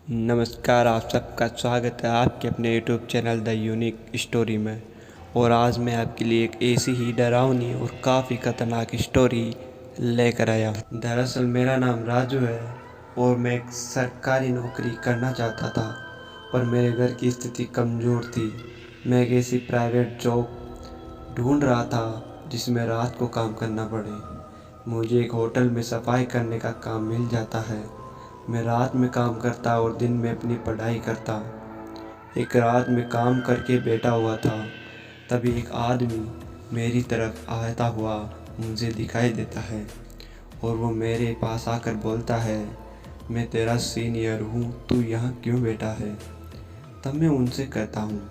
नमस्कार, आप सबका स्वागत है आपके अपने YouTube channel the unique story में। और आज मैं आपके लिए एक ऐसी ही डरावनी और काफ़ी ख़तरनाक स्टोरी लेकर आया हूँ। दरअसल मेरा नाम राजू है और मैं एक सरकारी नौकरी करना चाहता था, पर मेरे घर की स्थिति कमज़ोर थी। मैं एक ऐसी प्राइवेट जॉब ढूंढ रहा था जिसमें रात को काम करना पड़े। मुझे एक होटल में सफाई करने का काम मिल जाता है। मैं रात में काम करता और दिन में अपनी पढ़ाई करता। एक रात में काम करके बैठा हुआ था, तभी एक आदमी मेरी तरफ आता हुआ मुझे दिखाई देता है और वो मेरे पास आकर बोलता है, मैं तेरा सीनियर हूँ, तू यहाँ क्यों बैठा है। तब मैं उनसे कहता हूँ,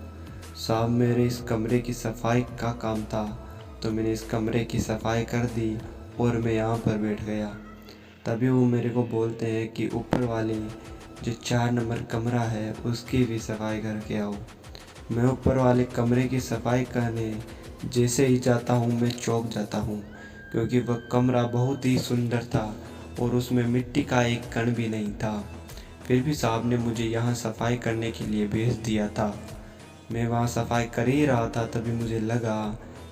साहब मेरे इस कमरे की सफाई का काम था, तो मैंने इस कमरे की सफाई कर दी और मैं यहाँ पर बैठ गया। तभी वो मेरे को बोलते हैं कि ऊपर वाले जो 4 नंबर कमरा है उसकी भी सफाई करके आओ। मैं ऊपर वाले कमरे की सफाई करने जैसे ही जाता हूँ मैं चौंक जाता हूँ, क्योंकि वह कमरा बहुत ही सुंदर था और उसमें मिट्टी का एक कण भी नहीं था। फिर भी साहब ने मुझे यहाँ सफाई करने के लिए भेज दिया था। मैं वहाँ सफाई कर ही रहा था, तभी मुझे लगा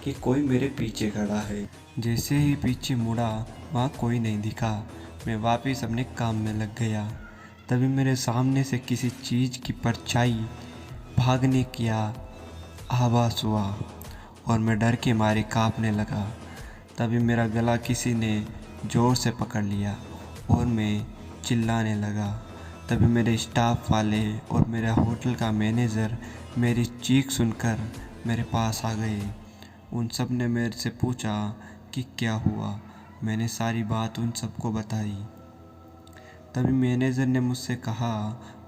कि कोई मेरे पीछे खड़ा है। जैसे ही पीछे मुड़ा, वहाँ कोई नहीं दिखा। मैं वापस अपने काम में लग गया। तभी मेरे सामने से किसी चीज़ की परछाई भागने की आवाज़ हुआ और मैं डर के मारे कांपने लगा। तभी मेरा गला किसी ने ज़ोर से पकड़ लिया और मैं चिल्लाने लगा। तभी मेरे स्टाफ वाले और मेरा होटल का मैनेजर मेरी चीख सुनकर मेरे पास आ गए। उन सब ने मेरे से पूछा कि क्या हुआ। मैंने सारी बात उन सबको बताई। तभी मैनेजर ने मुझसे कहा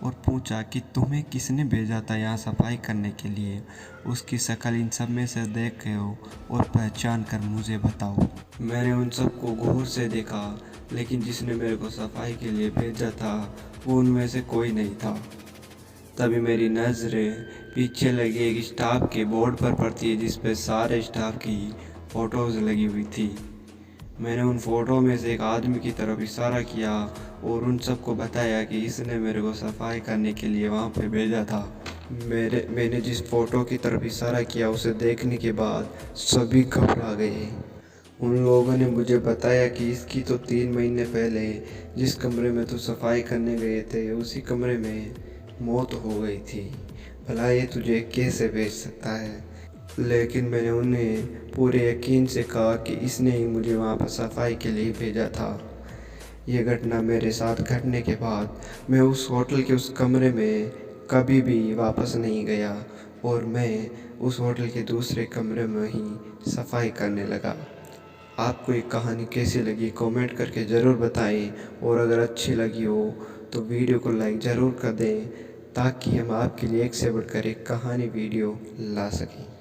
और पूछा कि तुम्हें किसने भेजा था यहाँ सफाई करने के लिए। उसकी शक्ल इन सब में से देख के हो और पहचान कर मुझे बताओ। मैंने उन सबको गौर से देखा, लेकिन जिसने मेरे को सफाई के लिए भेजा था वो उनमें से कोई नहीं था। तभी मेरी नज़रें पीछे लगे एक स्टाफ के बोर्ड पर पड़ती है, जिस पर सारे स्टाफ की फ़ोटोज़ लगी हुई थी। मैंने उन फ़ोटो में से एक आदमी की तरफ इशारा किया और उन सबको बताया कि इसने मेरे को सफाई करने के लिए वहाँ पे भेजा था। मैंने जिस फ़ोटो की तरफ इशारा किया उसे देखने के बाद सभी घबरा गए। उन लोगों ने मुझे बताया कि इसकी तो 3 महीने पहले जिस कमरे में तो सफाई करने गए थे उसी कमरे में मौत हो गई थी। भला ये तुझे कैसे भेज सकता है। लेकिन मैंने उन्हें पूरे यकीन से कहा कि इसने ही मुझे वहाँ पर सफाई के लिए भेजा था। ये घटना मेरे साथ घटने के बाद मैं उस होटल के उस कमरे में कभी भी वापस नहीं गया और मैं उस होटल के दूसरे कमरे में ही सफाई करने लगा। आपको ये कहानी कैसी लगी कमेंट करके ज़रूर बताएं, और अगर अच्छी लगी हो तो वीडियो को लाइक ज़रूर कर दें, ताकि हम आपके लिए एक से बढ़कर एक कहानी वीडियो ला सकें।